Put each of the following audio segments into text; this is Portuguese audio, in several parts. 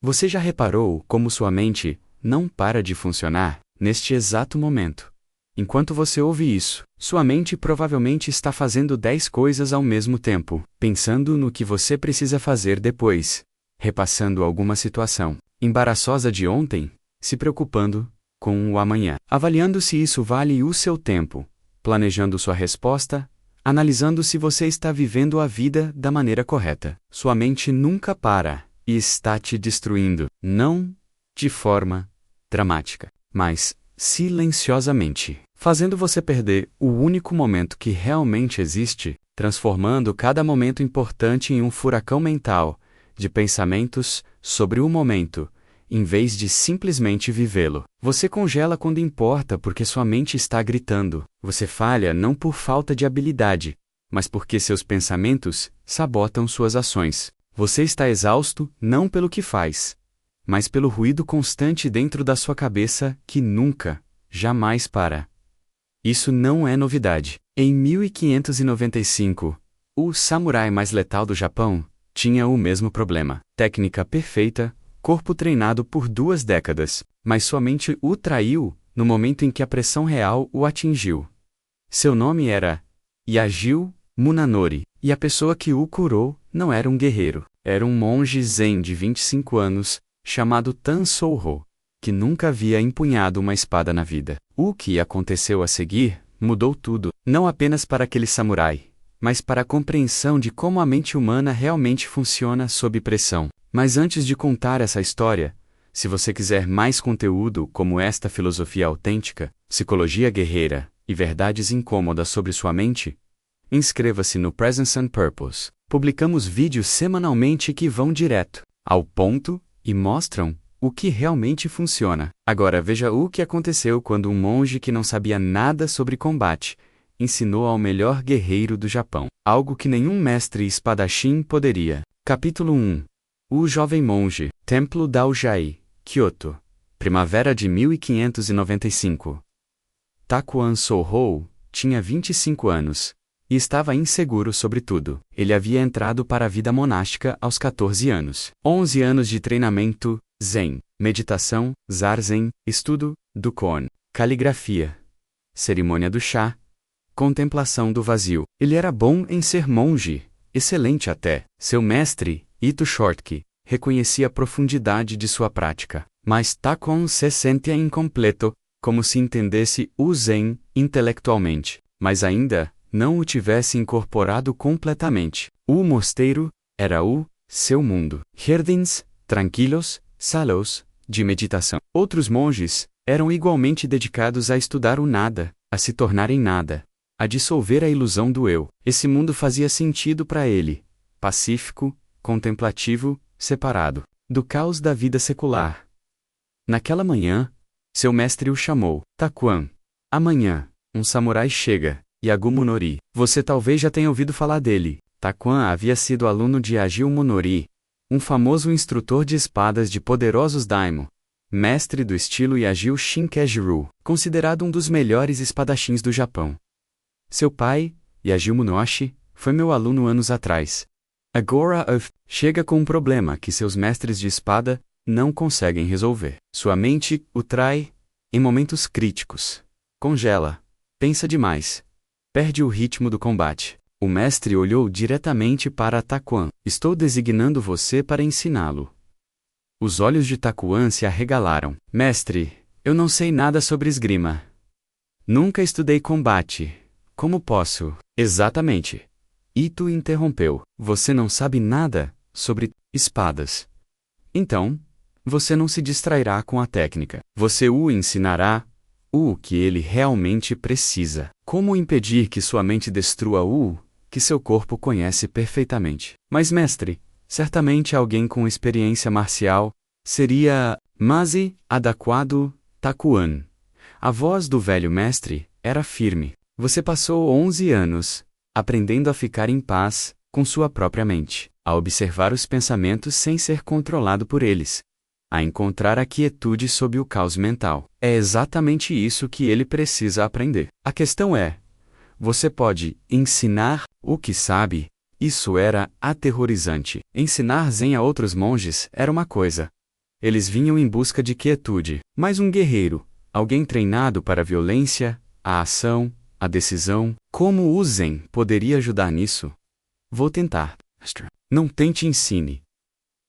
Você já reparou como sua mente não para de funcionar neste exato momento? Enquanto você ouve isso, sua mente provavelmente está fazendo 10 coisas ao mesmo tempo, pensando no que você precisa fazer depois, repassando alguma situação embaraçosa de ontem, se preocupando com o amanhã, avaliando se isso vale o seu tempo, planejando sua resposta, analisando se você está vivendo a vida da maneira correta. Sua mente nunca para e está te destruindo, não de forma dramática, mas silenciosamente, fazendo você perder o único momento que realmente existe, transformando cada momento importante em um furacão mental de pensamentos sobre o momento, em vez de simplesmente vivê-lo. Você congela quando importa porque sua mente está gritando. Você falha não por falta de habilidade, mas porque seus pensamentos sabotam suas ações. Você está exausto não pelo que faz, mas pelo ruído constante dentro da sua cabeça que nunca, jamais para. Isso não é novidade. Em 1595, o samurai mais letal do Japão tinha o mesmo problema. Técnica perfeita, corpo treinado por 2 décadas, mas sua mente o traiu no momento em que a pressão real o atingiu. Seu nome era Yagyu Munanori, e a pessoa que o curou não era um guerreiro, era um monge zen de 25 anos, chamado Tan Souho, que nunca havia empunhado uma espada na vida. O que aconteceu a seguir mudou tudo, não apenas para aquele samurai, mas para a compreensão de como a mente humana realmente funciona sob pressão. Mas antes de contar essa história, se você quiser mais conteúdo como esta filosofia autêntica, psicologia guerreira e verdades incômodas sobre sua mente, inscreva-se no Presence and Purpose. Publicamos vídeos semanalmente que vão direto ao ponto e mostram o que realmente funciona. Agora veja o que aconteceu quando um monge que não sabia nada sobre combate ensinou ao melhor guerreiro do Japão, algo que nenhum mestre espadachim poderia. Capítulo 1. O jovem monge, Templo Daojai, Kyoto, primavera de 1595. Takuan Souhou tinha 25 anos e estava inseguro sobre tudo. Ele havia entrado para a vida monástica aos 14 anos. 11 anos de treinamento, zen, meditação, zazen, estudo, Dukon, caligrafia, cerimônia do chá, contemplação do vazio. Ele era bom em ser monge, excelente até. Seu mestre, Ito Shortke, reconhecia a profundidade de sua prática, mas Takuan se sentia incompleto, como se entendesse o zen intelectualmente, mas ainda não o tivesse incorporado completamente. O mosteiro era o seu mundo. Jardins, tranquilos, salos, de meditação. Outros monges eram igualmente dedicados a estudar o nada, a se tornar em nada, a dissolver a ilusão do eu. Esse mundo fazia sentido para ele, pacífico, contemplativo, separado do caos da vida secular. Naquela manhã, seu mestre o chamou. Takuan. Amanhã, um samurai chega, Yagyu Munori. Você talvez já tenha ouvido falar dele. Takuan havia sido aluno de Yagyu Munori, um famoso instrutor de espadas de poderosos daimyo, mestre do estilo Yagyu Shinkejiru, considerado um dos melhores espadachins do Japão. Seu pai, Yagyu Munoshi, foi meu aluno anos atrás. Agora chega com um problema que seus mestres de espada não conseguem resolver. Sua mente o trai em momentos críticos. Congela, pensa demais, perde o ritmo do combate. O mestre olhou diretamente para Takuan. Estou designando você para ensiná-lo. Os olhos de Takuan se arregalaram. Mestre, eu não sei nada sobre esgrima. Nunca estudei combate. Como posso? Exatamente. Ito interrompeu. Você não sabe nada sobre espadas. Então, você não se distrairá com a técnica. Você o ensinará o que ele realmente precisa. Como impedir que sua mente destrua o que seu corpo conhece perfeitamente? Mas mestre, certamente alguém com experiência marcial seria mais adequado. Takuan. A voz do velho mestre era firme. Você passou 11 anos aprendendo a ficar em paz com sua própria mente, a observar os pensamentos sem ser controlado por eles, a encontrar a quietude sob o caos mental. É exatamente isso que ele precisa aprender. A questão é: você pode ensinar o que sabe? Isso era aterrorizante. Ensinar zen a outros monges era uma coisa, Eles vinham em busca de quietude. Mas um guerreiro, alguém treinado para a violência, a ação, a decisão, como o Zen poderia ajudar nisso? Vou tentar. Não tente e ensine.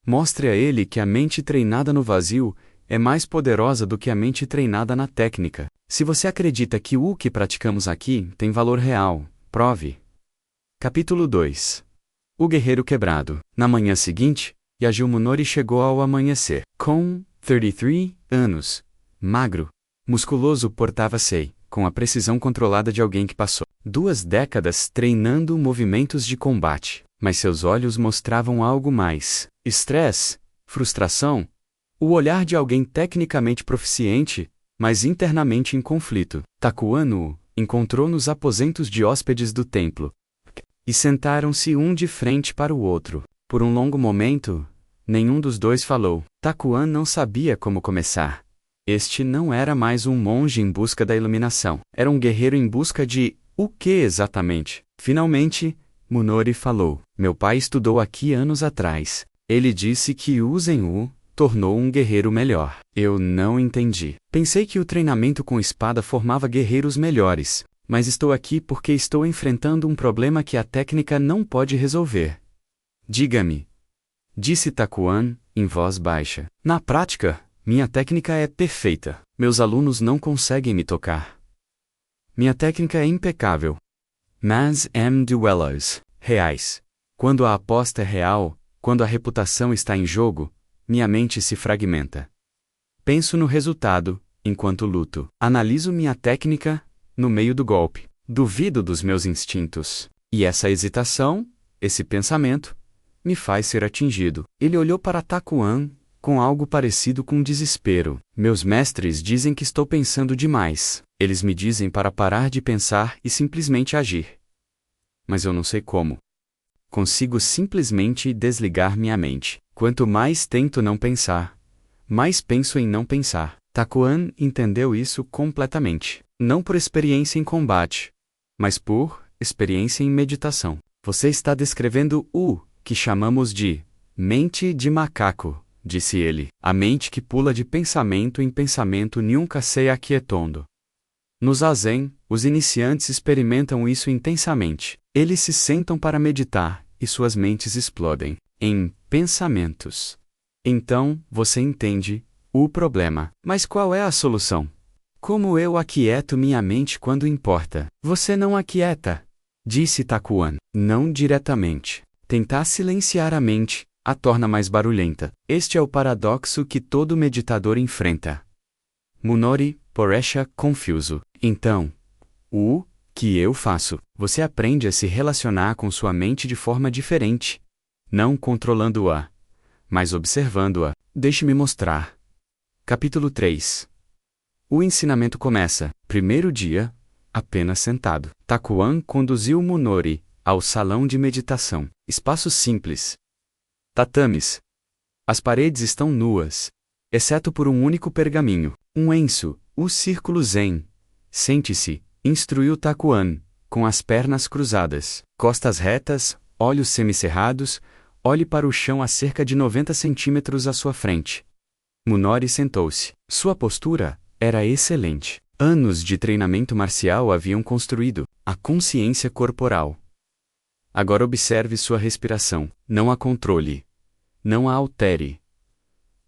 Mostre a ele que a mente treinada no vazio é mais poderosa do que a mente treinada na técnica. Se você acredita que o que praticamos aqui tem valor real, prove. Capítulo 2. O guerreiro quebrado. Na manhã seguinte, Yajuu Munori chegou ao amanhecer. Com 33 anos, magro, musculoso, portava-se com a precisão controlada de alguém que passou 2 décadas treinando movimentos de combate. Mas seus olhos mostravam algo mais: estresse, frustração, o olhar de alguém tecnicamente proficiente, mas internamente em conflito. Takuan encontrou nos aposentos de hóspedes do templo, e sentaram-se um de frente para o outro. Por um longo momento, nenhum dos dois falou. Takuan não sabia como começar. Este não era mais um monge em busca da iluminação. Era um guerreiro em busca de o que exatamente? Finalmente, Munori falou. Meu pai estudou aqui anos atrás. Ele disse que o Zen tornou um guerreiro melhor. Eu não entendi. Pensei que o treinamento com espada formava guerreiros melhores, mas estou aqui porque estou enfrentando um problema que a técnica não pode resolver. Diga-me, disse Takuan, em voz baixa. Na prática, minha técnica é perfeita. Meus alunos não conseguem me tocar. Minha técnica é impecável. Mas duelos reais. Quando a aposta é real, quando a reputação está em jogo, minha mente se fragmenta. Penso no resultado, enquanto luto. Analiso minha técnica, no meio do golpe. Duvido dos meus instintos. E essa hesitação, esse pensamento, me faz ser atingido. Ele olhou para Takuan, com algo parecido com desespero. Meus mestres dizem que estou pensando demais. Eles me dizem para parar de pensar e simplesmente agir. Mas eu não sei como. Consigo simplesmente desligar minha mente. Quanto mais tento não pensar, mais penso em não pensar. Takuan entendeu isso completamente. Não por experiência em combate, mas por experiência em meditação. Você está descrevendo o que chamamos de mente de macaco, disse ele. A mente que pula de pensamento em pensamento nunca se aquietando. No Zazen, os iniciantes experimentam isso intensamente. Eles se sentam para meditar, e suas mentes explodem em pensamentos. Então, você entende o problema. Mas qual é a solução? Como eu aquieto minha mente quando importa? Você não aquieta, disse Takuan. Não diretamente. Tentar silenciar a mente a torna mais barulhenta. Este é o paradoxo que todo meditador enfrenta. Munori, Poresha, confuso. Então, o que eu faço? Você aprende a se relacionar com sua mente de forma diferente. Não controlando-a, mas observando-a. Deixe-me mostrar. Capítulo 3. O ensinamento começa. Primeiro dia, apenas sentado. Takuan conduziu Munori ao salão de meditação. Espaço simples. Tatames. As paredes estão nuas, exceto por um único pergaminho. Um enso, o círculo zen. Sente-se, instruiu Takuan, com as pernas cruzadas, costas retas, olhos semicerrados, olhe para o chão a cerca de 90 centímetros à sua frente. Munori sentou-se. Sua postura era excelente. Anos de treinamento marcial haviam construído a consciência corporal. Agora observe sua respiração. Não a controle. Não a altere.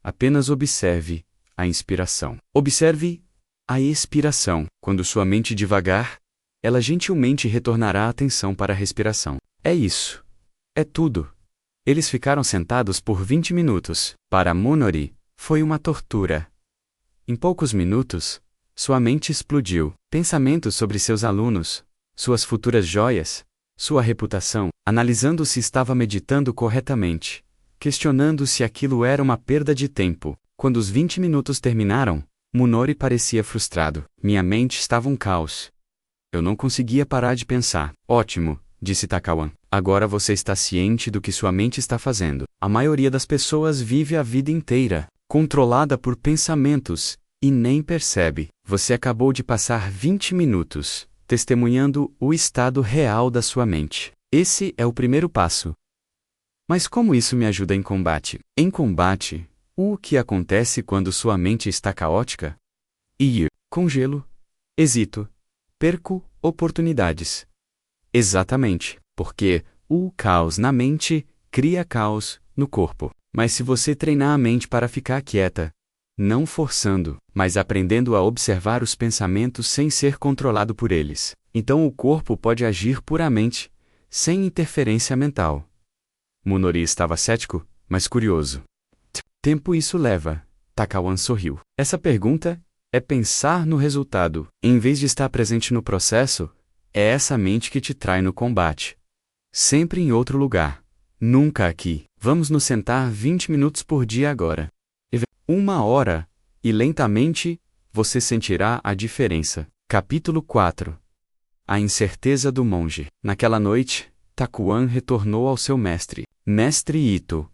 Apenas observe a inspiração. Observe a expiração. Quando sua mente devagar, ela gentilmente retornará a atenção para a respiração. É isso. É tudo. Eles ficaram sentados por 20 minutos. Para Munori, foi uma tortura. Em poucos minutos, sua mente explodiu. Pensamentos sobre seus alunos, suas futuras joias, sua reputação, analisando se estava meditando corretamente, questionando se aquilo era uma perda de tempo. Quando os 20 minutos terminaram, Munori parecia frustrado. Minha mente estava um caos. Eu não conseguia parar de pensar. Ótimo, disse Takuan. Agora você está ciente do que sua mente está fazendo. A maioria das pessoas vive a vida inteira controlada por pensamentos e nem percebe. Você acabou de passar 20 minutos testemunhando o estado real da sua mente. Esse é o primeiro passo. Mas como isso me ajuda em combate? Em combate, O que acontece quando sua mente está caótica? Congelo. Hesito. Perco oportunidades. Exatamente, porque o caos na mente cria caos no corpo. Mas se você treinar a mente para ficar quieta, não forçando, mas aprendendo a observar os pensamentos sem ser controlado por eles, então o corpo pode agir puramente, sem interferência mental. Munori estava cético, mas curioso. Tempo isso leva? Takawan sorriu. Essa pergunta é pensar no resultado, em vez de estar presente no processo. É essa mente que te trai no combate. Sempre em outro lugar. Nunca aqui. Vamos nos sentar 20 minutos por dia agora. 1 hora, e lentamente, você sentirá a diferença. Capítulo 4. A incerteza do monge. Naquela noite, Takuan retornou ao seu mestre. Mestre Ito.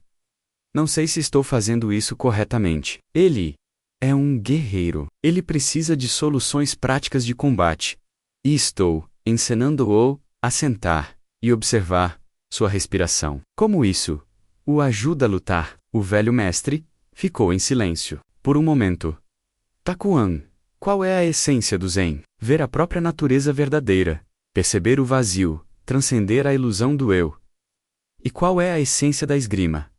Não sei se estou fazendo isso corretamente. Ele é um guerreiro. Ele precisa de soluções práticas de combate. E estou ensinando-o a sentar e observar sua respiração. Como isso o ajuda a lutar? O velho mestre ficou em silêncio por um momento. Takuan, qual é a essência do Zen? Ver a própria natureza verdadeira, perceber o vazio, transcender a ilusão do eu. E qual é a essência da esgrima?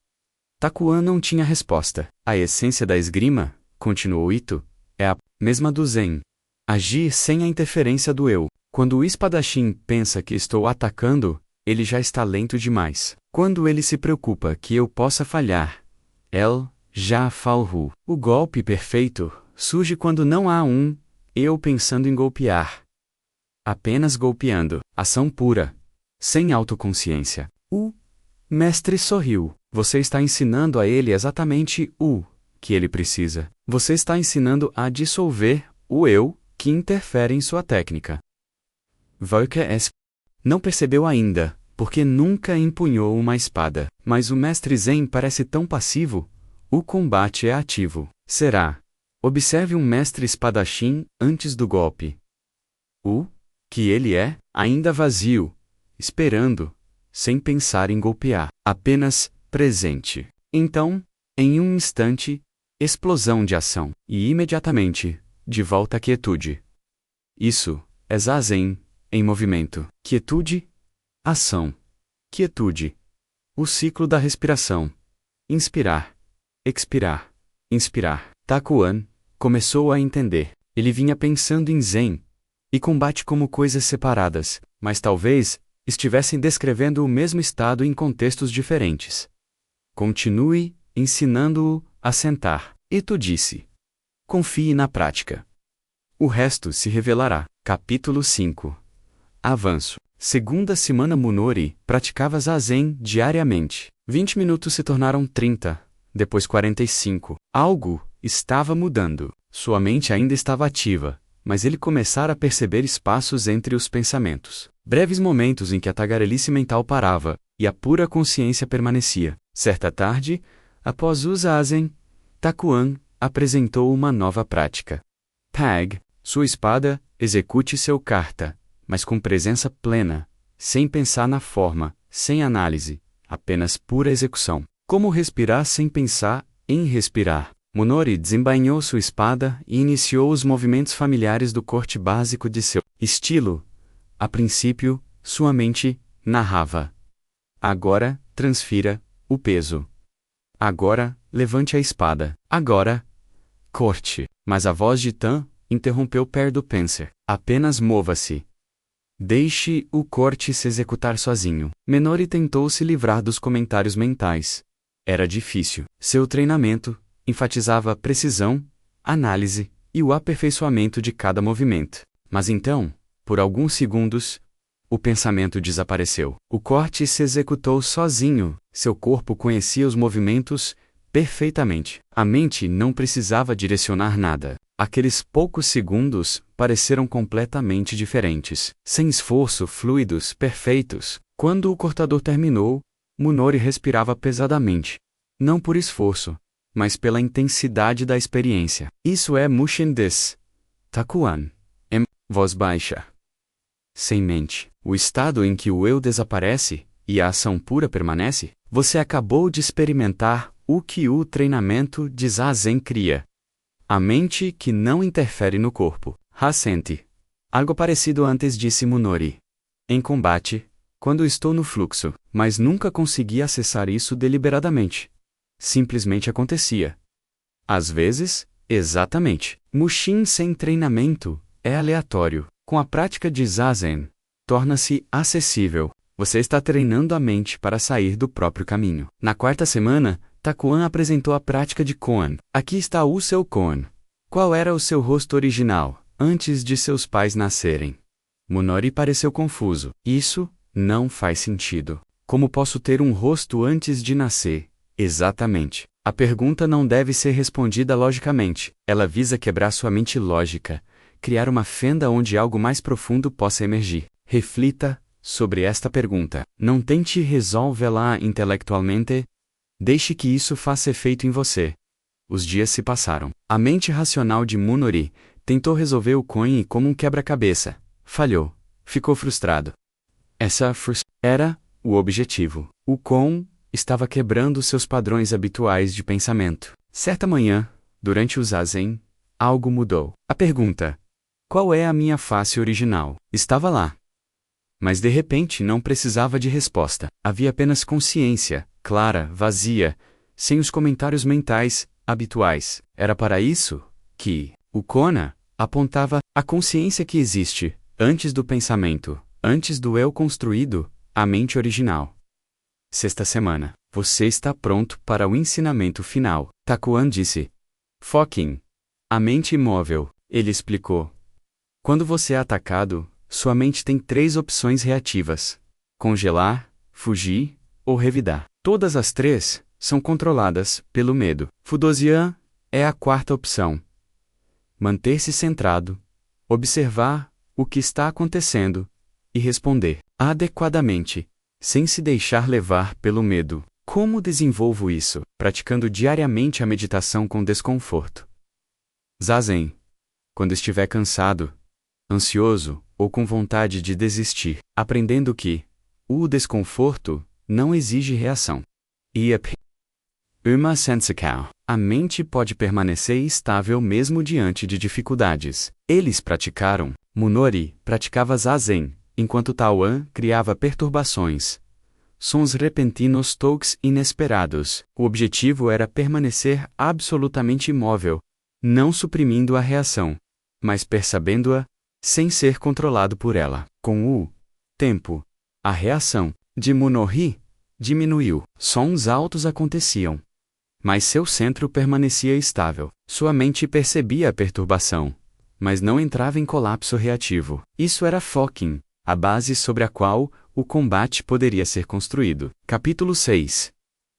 Takuan não tinha resposta. A essência da esgrima, continuou Ito, é a mesma do Zen. Agir sem a interferência do eu. Quando o espadachim pensa que estou atacando, ele já está lento demais. Quando ele se preocupa que eu possa falhar, ele já falhou. O golpe perfeito surge quando não há um eu pensando em golpear. Apenas golpeando. Ação pura. Sem autoconsciência. O mestre sorriu. Você está ensinando a ele exatamente o que ele precisa. Você está ensinando a dissolver o eu que interfere em sua técnica. Volker S. não percebeu ainda, porque nunca empunhou uma espada. Mas o mestre Zen parece tão passivo. O combate é ativo. Será? Observe um mestre espadachim antes do golpe. O que ele é, ainda vazio, esperando, sem pensar em golpear, apenas presente. Então, em um instante, explosão de ação, e imediatamente, de volta à quietude. Isso é Zazen em movimento. Quietude, ação. Quietude. O ciclo da respiração. Inspirar, expirar, inspirar. Takuan começou a entender. Ele vinha pensando em Zen e combate como coisas separadas, mas talvez estivessem descrevendo o mesmo estado em contextos diferentes. Continue ensinando-o a sentar. Ito disse. Confie na prática. O resto se revelará. Capítulo 5. Avanço. Segunda semana Munori praticava Zazen diariamente. 20 minutos se tornaram 30, depois 45. Algo estava mudando. Sua mente ainda estava ativa, mas ele começara a perceber espaços entre os pensamentos. Breves momentos em que a tagarelice mental parava, e a pura consciência permanecia. Certa tarde, após o Zazen, Takuan apresentou uma nova prática. Tag, sua espada, execute seu karta, mas com presença plena, sem pensar na forma, sem análise, apenas pura execução. Como respirar sem pensar em respirar? Munori desembainhou sua espada e iniciou os movimentos familiares do corte básico de seu estilo. A princípio, sua mente narrava. Agora, transfira o peso. Agora, levante a espada. Agora, corte. Mas a voz de Tan interrompeu perto do Penser. Apenas mova-se. Deixe o corte se executar sozinho. Menori tentou se livrar dos comentários mentais. Era difícil. Seu treinamento enfatizava a precisão, análise e o aperfeiçoamento de cada movimento. Mas então, por alguns segundos, o pensamento desapareceu. O corte se executou sozinho. Seu corpo conhecia os movimentos perfeitamente. A mente não precisava direcionar nada. Aqueles poucos segundos pareceram completamente diferentes. Sem esforço, fluidos, perfeitos. Quando o cortador terminou, Munori respirava pesadamente. Não por esforço, mas pela intensidade da experiência. Isso é Mushin des Takuan. Em voz baixa. Sem mente. O estado em que o eu desaparece e a ação pura permanece. Você acabou de experimentar o que o treinamento de Zazen cria. A mente que não interfere no corpo. Hasente. Algo parecido antes disse Munori. Em combate, quando estou no fluxo, mas nunca consegui acessar isso deliberadamente. Simplesmente acontecia. Às vezes, exatamente. Mushin sem treinamento é aleatório. Com a prática de Zazen, torna-se acessível. Você está treinando a mente para sair do próprio caminho. Na quarta semana, Takuan apresentou a prática de Koan. Aqui está o seu Koan. Qual era o seu rosto original, antes de seus pais nascerem? Munori pareceu confuso. Isso não faz sentido. Como posso ter um rosto antes de nascer? Exatamente. A pergunta não deve ser respondida logicamente. Ela visa quebrar sua mente lógica, criar uma fenda onde algo mais profundo possa emergir. Reflita sobre esta pergunta. Não tente resolvê-la intelectualmente. Deixe que isso faça efeito em você. Os dias se passaram. A mente racional de Munori tentou resolver o Koan como um quebra-cabeça. Falhou. Ficou frustrado. Essa era o objetivo. O Koan estava quebrando seus padrões habituais de pensamento. Certa manhã, durante o Zazen, algo mudou. A pergunta: qual é a minha face original? Estava lá. Mas de repente não precisava de resposta. Havia apenas consciência, clara, vazia, sem os comentários mentais habituais. Era para isso que o Kona apontava a consciência que existe antes do pensamento, antes do eu construído, a mente original. Sexta semana. Você está pronto para o ensinamento final. Takuan disse. Foquem. A mente imóvel, ele explicou. Quando você é atacado, sua mente tem 3 opções reativas: congelar, fugir ou revidar. Todas as 3 são controladas pelo medo. Fudosian é a 4ª opção. Manter-se centrado, observar o que está acontecendo e responder adequadamente, sem se deixar levar pelo medo. Como desenvolvo isso? Praticando diariamente a meditação com desconforto. Zazen. Quando estiver cansado, ansioso ou com vontade de desistir, aprendendo que o desconforto não exige reação. Uma Sensakao. A mente pode permanecer estável mesmo diante de dificuldades. Eles praticaram. Munori praticava Zazen, enquanto Tawan criava perturbações. Sons repentinos toques inesperados. O objetivo era permanecer absolutamente imóvel, não suprimindo a reação, mas percebendo-a, sem ser controlado por ela. Com o tempo, a reação de Munori diminuiu. Sons altos aconteciam, mas seu centro permanecia estável. Sua mente percebia a perturbação, mas não entrava em colapso reativo. Isso era Foquem, a base sobre a qual o combate poderia ser construído. Capítulo 6.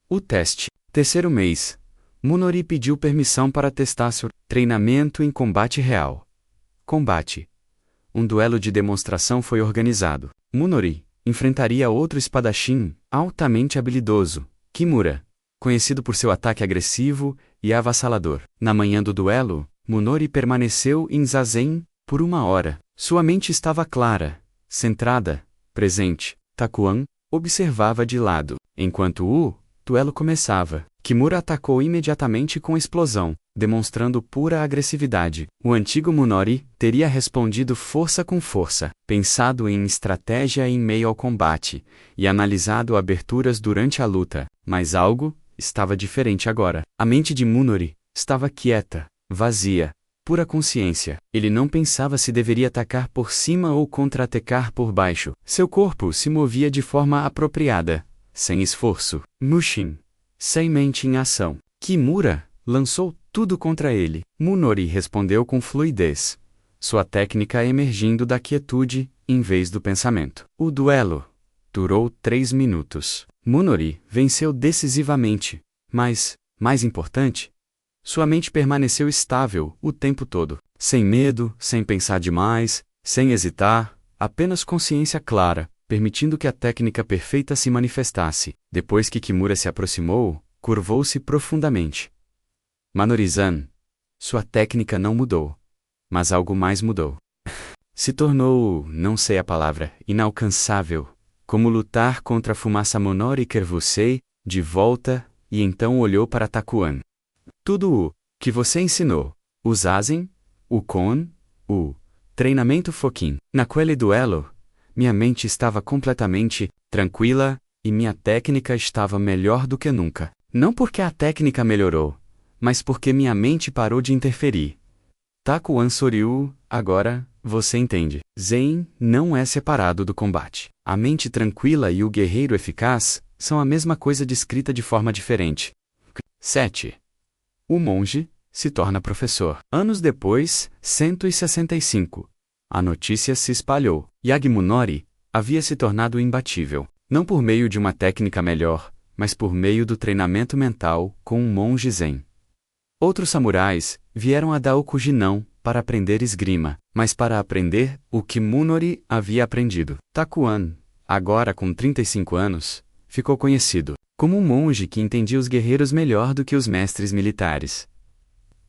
O teste. Terceiro mês. Munori pediu permissão para testar seu treinamento em combate real. Combate. Um duelo de demonstração foi organizado. Munori enfrentaria outro espadachim altamente habilidoso, Kimura, conhecido por seu ataque agressivo e avassalador. Na manhã do duelo, Munori permaneceu em Zazen por 1 hora. Sua mente estava clara, centrada, presente. Takuan observava de lado. Enquanto o duelo começava, Kimura atacou imediatamente com explosão, demonstrando pura agressividade. O antigo Munori teria respondido força com força, pensado em estratégia em meio ao combate, e analisado aberturas durante a luta, mas algo estava diferente agora. A mente de Munori estava quieta, vazia, pura consciência. Ele não pensava se deveria atacar por cima ou contra-atacar por baixo. Seu corpo se movia de forma apropriada, sem esforço. Mushin. Sem mente em ação. Kimura lançou tudo contra ele. Munori respondeu com fluidez, sua técnica emergindo da quietude, em vez do pensamento. O duelo durou 3 minutos. Munori venceu decisivamente, mas, mais importante, sua mente permaneceu estável o tempo todo. Sem medo, sem pensar demais, sem hesitar, apenas consciência clara, permitindo que a técnica perfeita se manifestasse. Depois que Kimura se aproximou, curvou-se profundamente. Manori-san. Sua técnica não mudou, mas algo mais mudou. Se tornou, não sei a palavra, inalcançável, como lutar contra a fumaça Monori Kervusei, de volta e então olhou para Takuan. Tudo o que você ensinou, o Zazen, o Kon, o treinamento Fokin. Naquele duelo, minha mente estava completamente tranquila e minha técnica estava melhor do que nunca. Não porque a técnica melhorou, mas porque minha mente parou de interferir. Takuan sorriu. Agora, você entende. Zen não é separado do combate. A mente tranquila e o guerreiro eficaz são a mesma coisa descrita de forma diferente. 7. O monge se torna professor. Anos depois, 165. A notícia se espalhou. Yagimunori havia se tornado imbatível, não por meio de uma técnica melhor, mas por meio do treinamento mental com um monge zen. Outros samurais vieram a Daokujinão para aprender esgrima, mas para aprender o que Munori havia aprendido. Takuan, agora com 35 anos, ficou conhecido como um monge que entendia os guerreiros melhor do que os mestres militares.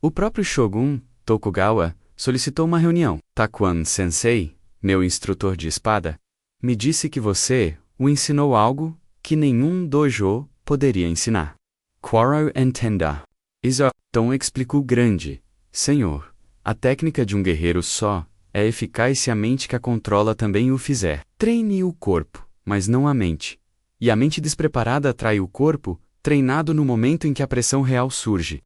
O próprio Shogun, Tokugawa, solicitou uma reunião. Takuan Sensei, meu instrutor de espada, me disse que você o ensinou algo que nenhum dojo poderia ensinar. Quarrel and Tenda. Tom explicou grande. Senhor, a técnica de um guerreiro só é eficaz se a mente que a controla também o fizer. Treine o corpo, mas não a mente. E a mente despreparada atrai o corpo, treinado no momento em que a pressão real surge.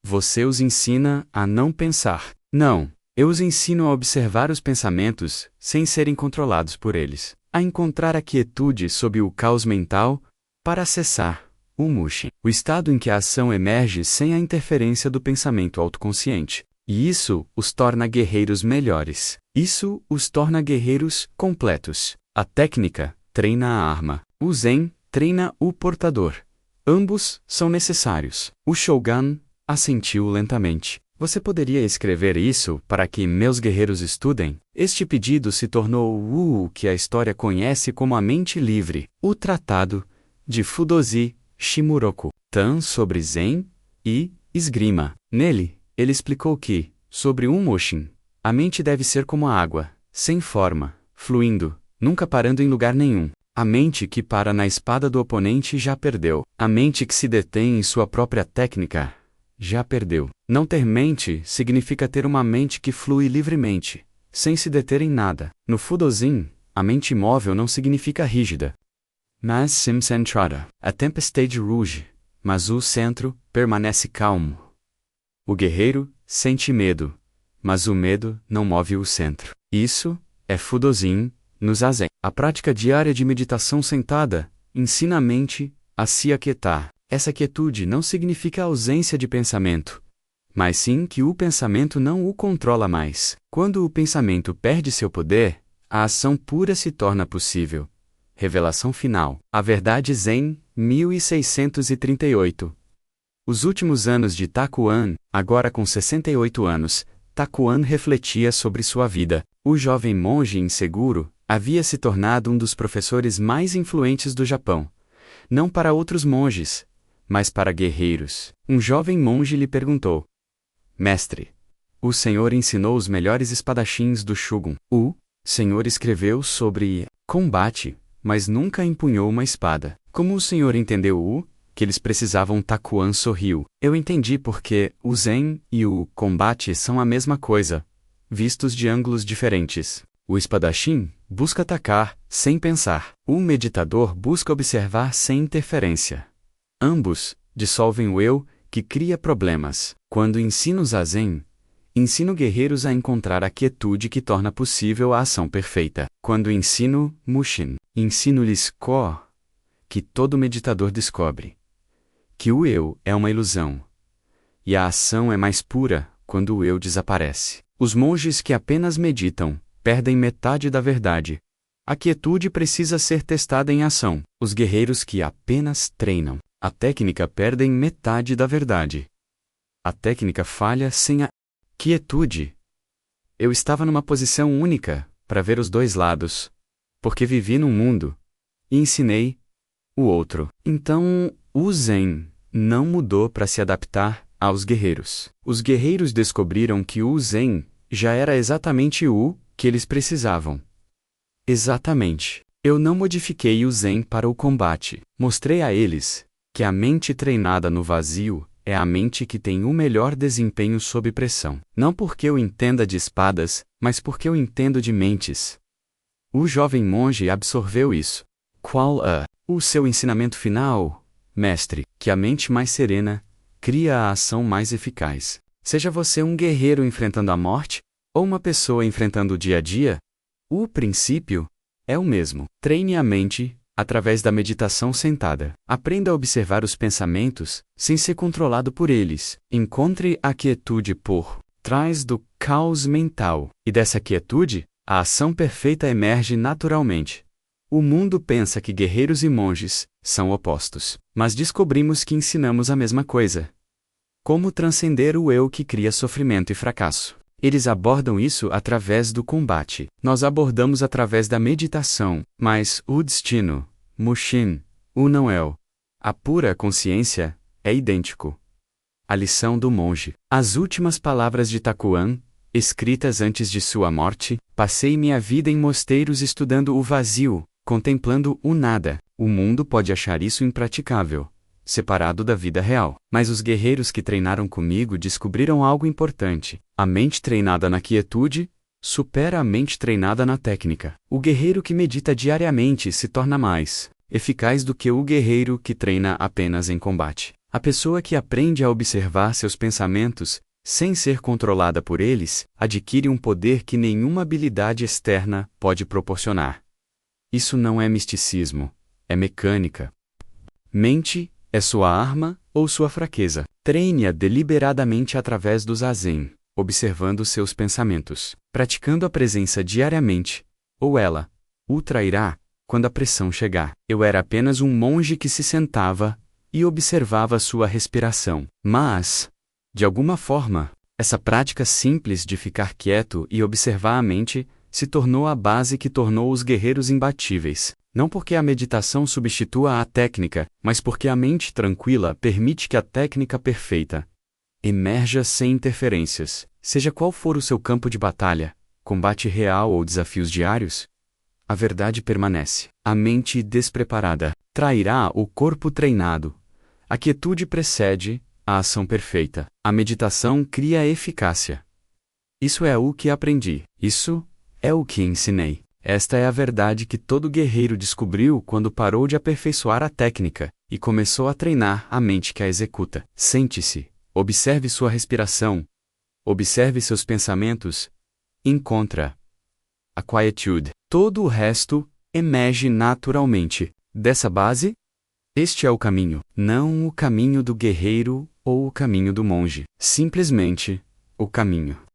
Você os ensina a não pensar. Não, eu os ensino a observar os pensamentos sem serem controlados por eles. A encontrar a quietude sob o caos mental para acessar o Mushin, o estado em que a ação emerge sem a interferência do pensamento autoconsciente. E isso os torna guerreiros melhores. Isso os torna guerreiros completos. A técnica treina a arma. O Zen treina o portador. Ambos são necessários. O Shogun assentiu lentamente. Você poderia escrever isso para que meus guerreiros estudem? Este pedido se tornou o que a história conhece como a mente livre, o Tratado de Fudoshi Shimuroku, Tan sobre Zen e esgrima. Nele, ele explicou que, sobre um Mushin, a mente deve ser como a água, sem forma, fluindo, nunca parando em lugar nenhum. A mente que para na espada do oponente já perdeu. A mente que se detém em sua própria técnica já perdeu. Não ter mente significa ter uma mente que flui livremente, sem se deter em nada. No Fudoshin, a mente imóvel não significa rígida, mas sim-centrada. A tempestade ruge, mas o centro permanece calmo. O guerreiro sente medo, mas o medo não move o centro. Isso é Fudoshin no Zazen. A prática diária de meditação sentada ensina a mente a se aquietar. Essa quietude não significa ausência de pensamento, mas sim que o pensamento não o controla mais. Quando o pensamento perde seu poder, a ação pura se torna possível. Revelação final. A Verdade Zen, 1638. Os últimos anos de Takuan, agora com 68 anos, Takuan refletia sobre sua vida. O jovem monge inseguro havia se tornado um dos professores mais influentes do Japão. Não para outros monges, mas para guerreiros. Um jovem monge lhe perguntou: Mestre, o senhor ensinou os melhores espadachins do Shogun. O senhor escreveu sobre combate, mas nunca empunhou uma espada. Como o senhor entendeu o que eles precisavam? Takuan sorriu. Eu entendi porque o Zen e o combate são a mesma coisa, vistos de ângulos diferentes. O espadachim busca atacar, sem pensar. O meditador busca observar sem interferência. Ambos dissolvem o eu, que cria problemas. Quando ensino Zazen, ensino guerreiros a encontrar a quietude que torna possível a ação perfeita. Quando ensino Mushin, ensino-lhes Ko, que todo meditador descobre que o eu é uma ilusão, e a ação é mais pura quando o eu desaparece. Os monges que apenas meditam perdem metade da verdade. A quietude precisa ser testada em ação. Os guerreiros que apenas treinam a técnica perdem metade da verdade. A técnica falha sem a quietude. Eu estava numa posição única para ver os dois lados, porque vivi num mundo e ensinei o outro. Então, o Zen não mudou para se adaptar aos guerreiros. Os guerreiros descobriram que o Zen já era exatamente o que eles precisavam. Exatamente. Eu não modifiquei o Zen para o combate. Mostrei a eles que a mente treinada no vazio é a mente que tem o melhor desempenho sob pressão. Não porque eu entenda de espadas, mas porque eu entendo de mentes. O jovem monge absorveu isso. Qual o seu ensinamento final? Mestre, que a mente mais serena cria a ação mais eficaz. Seja você um guerreiro enfrentando a morte, ou uma pessoa enfrentando o dia a dia, o princípio é o mesmo. Treine a mente através da meditação sentada. Aprenda a observar os pensamentos sem ser controlado por eles. Encontre a quietude por trás do caos mental. E dessa quietude, a ação perfeita emerge naturalmente. O mundo pensa que guerreiros e monges são opostos, mas descobrimos que ensinamos a mesma coisa. Como transcender o eu que cria sofrimento e fracasso. Eles abordam isso através do combate. Nós abordamos através da meditação, mas o destino, Mushin, o não-eu, a pura consciência, é idêntico. A lição do monge. As últimas palavras de Takuan, escritas antes de sua morte: passei minha vida em mosteiros estudando o vazio, contemplando o nada. O mundo pode achar isso impraticável, separado da vida real. Mas os guerreiros que treinaram comigo descobriram algo importante. A mente treinada na quietude supera a mente treinada na técnica. O guerreiro que medita diariamente se torna mais eficaz do que o guerreiro que treina apenas em combate. A pessoa que aprende a observar seus pensamentos sem ser controlada por eles adquire um poder que nenhuma habilidade externa pode proporcionar. Isso não é misticismo, é mecânica. Mente é sua arma ou sua fraqueza. Treine-a deliberadamente através do zazen, observando seus pensamentos, praticando a presença diariamente, ou ela o trairá quando a pressão chegar. Eu era apenas um monge que se sentava e observava sua respiração. Mas, de alguma forma, essa prática simples de ficar quieto e observar a mente se tornou a base que tornou os guerreiros imbatíveis. Não porque a meditação substitua a técnica, mas porque a mente tranquila permite que a técnica perfeita emerja sem interferências. Seja qual for o seu campo de batalha, combate real ou desafios diários, a verdade permanece. A mente despreparada trairá o corpo treinado. A quietude precede a ação perfeita. A meditação cria a eficácia. Isso é o que aprendi. Isso é o que ensinei. Esta é a verdade que todo guerreiro descobriu quando parou de aperfeiçoar a técnica e começou a treinar a mente que a executa. Sente-se, observe sua respiração, observe seus pensamentos, encontra a quietude. Todo o resto emerge naturalmente. Dessa base, este é o caminho, não o caminho do guerreiro ou o caminho do monge, simplesmente o caminho.